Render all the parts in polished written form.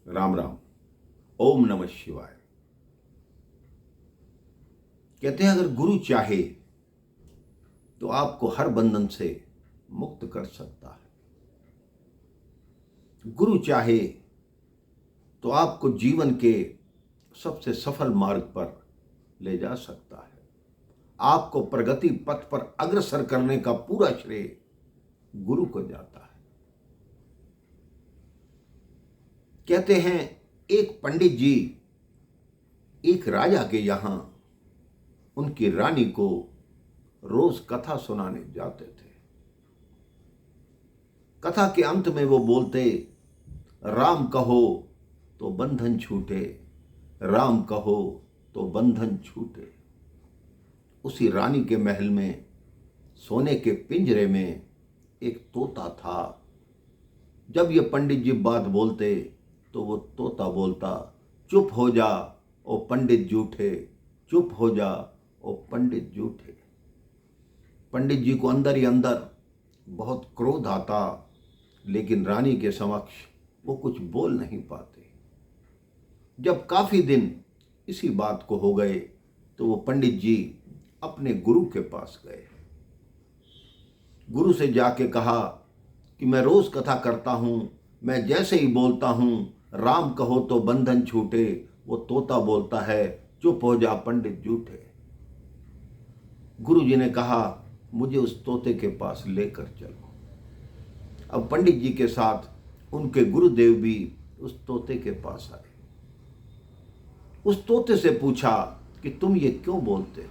राम राम। ओम नमः शिवाय। कहते हैं अगर गुरु चाहे तो आपको हर बंधन से मुक्त कर सकता है। गुरु चाहे तो आपको जीवन के सबसे सफल मार्ग पर ले जा सकता है। आपको प्रगति पथ पर अग्रसर करने का पूरा श्रेय गुरु को जाता है। कहते हैं एक पंडित जी एक राजा के यहां उनकी रानी को रोज कथा सुनाने जाते थे। कथा के अंत में वो बोलते, राम कहो तो बंधन छूटे, राम कहो तो बंधन छूटे। उसी रानी के महल में सोने के पिंजरे में एक तोता था। जब ये पंडित जी बात बोलते तो वो तोता बोलता, चुप हो जा ओ पंडित झूठे, चुप हो जा ओ पंडित झूठे। पंडित जी को अंदर ही अंदर बहुत क्रोध आता, लेकिन रानी के समक्ष वो कुछ बोल नहीं पाते। जब काफी दिन इसी बात को हो गए तो वो पंडित जी अपने गुरु के पास गए। गुरु से जाके कहा कि मैं रोज कथा करता हूं, मैं जैसे ही बोलता हूं राम कहो तो बंधन छूटे, वो तोता बोलता है चुप हो जा पंडित झूठे। गुरु जी ने कहा मुझे उस तोते के पास लेकर चलो। अब पंडित जी के साथ उनके गुरुदेव भी उस तोते के पास आए। उस तोते से पूछा कि तुम ये क्यों बोलते हो।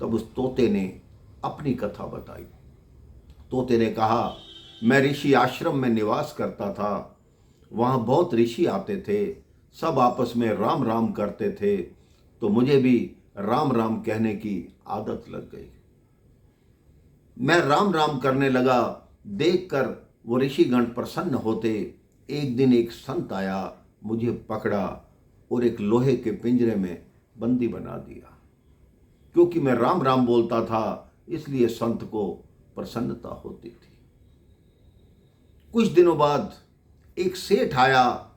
तब उस तोते ने अपनी कथा बताई। तोते ने कहा, मैं ऋषि आश्रम में निवास करता था, वहां बहुत ऋषि आते थे, सब आपस में राम राम करते थे, तो मुझे भी राम राम कहने की आदत लग गई। मैं राम राम करने लगा, देखकर वो ऋषिगण प्रसन्न होते। एक दिन एक संत आया, मुझे पकड़ा और एक लोहे के पिंजरे में बंदी बना दिया। क्योंकि मैं राम राम बोलता था इसलिए संत को प्रसन्नता होती थी। कुछ दिनों बाद एक सेठ आया।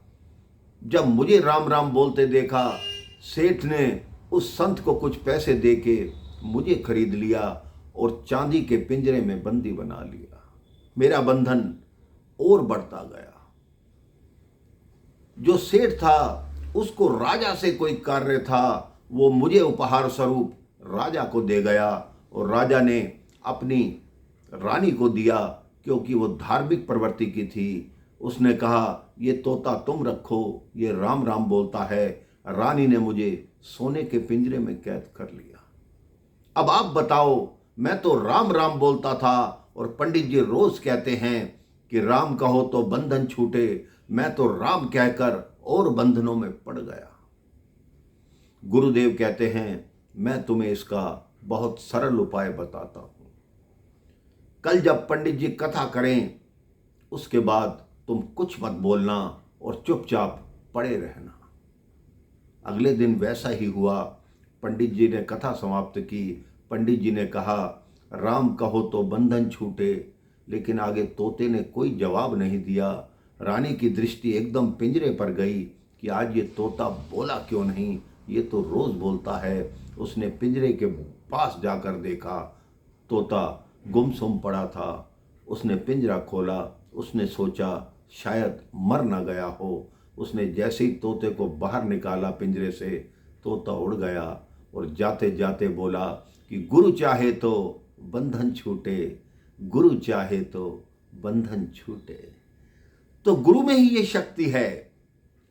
जब मुझे राम राम बोलते देखा, सेठ ने उस संत को कुछ पैसे देके मुझे खरीद लिया और चांदी के पिंजरे में बंदी बना लिया। मेरा बंधन और बढ़ता गया। जो सेठ था उसको राजा से कोई कार्य था, वो मुझे उपहार स्वरूप राजा को दे गया और राजा ने अपनी रानी को दिया, क्योंकि वो धार्मिक प्रवृत्ति की थी। उसने कहा ये तोता तुम रखो, ये राम राम बोलता है। रानी ने मुझे सोने के पिंजरे में कैद कर लिया। अब आप बताओ, मैं तो राम राम बोलता था और पंडित जी रोज कहते हैं कि राम कहो तो बंधन छूटे, मैं तो राम कहकर और बंधनों में पड़ गया। गुरुदेव कहते हैं मैं तुम्हें इसका बहुत सरल उपाय बताता हूं। कल जब पंडित जी कथा करें उसके बाद तुम कुछ मत बोलना और चुपचाप पड़े रहना। अगले दिन वैसा ही हुआ। पंडित जी ने कथा समाप्त की। पंडित जी ने कहा राम कहो तो बंधन छूटे, लेकिन आगे तोते ने कोई जवाब नहीं दिया। रानी की दृष्टि एकदम पिंजरे पर गई कि आज ये तोता बोला क्यों नहीं, ये तो रोज बोलता है। उसने पिंजरे के पास जाकर देखा, तोता गुमसुम पड़ा था। उसने पिंजरा खोला। उसने सोचा शायद मर ना गया हो। उसने जैसे ही तोते को बाहर निकाला पिंजरे से, तोता उड़ गया और जाते जाते बोला कि गुरु चाहे तो बंधन छूटे, गुरु चाहे तो बंधन छूटे। तो गुरु में ही ये शक्ति है।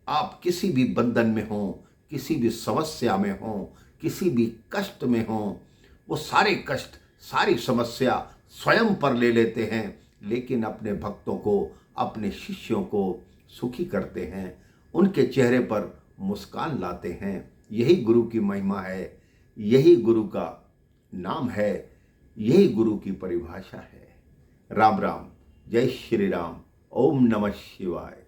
आप किसी भी बंधन में हो, किसी भी समस्या में हो, किसी भी कष्ट में हो, वो सारे कष्ट सारी समस्या स्वयं पर ले लेते हैं, लेकिन अपने भक्तों को, अपने शिष्यों को सुखी करते हैं, उनके चेहरे पर मुस्कान लाते हैं। यही गुरु की महिमा है, यही गुरु का नाम है, यही गुरु की परिभाषा है। राम राम, जय श्री राम, ओम नमः शिवाय।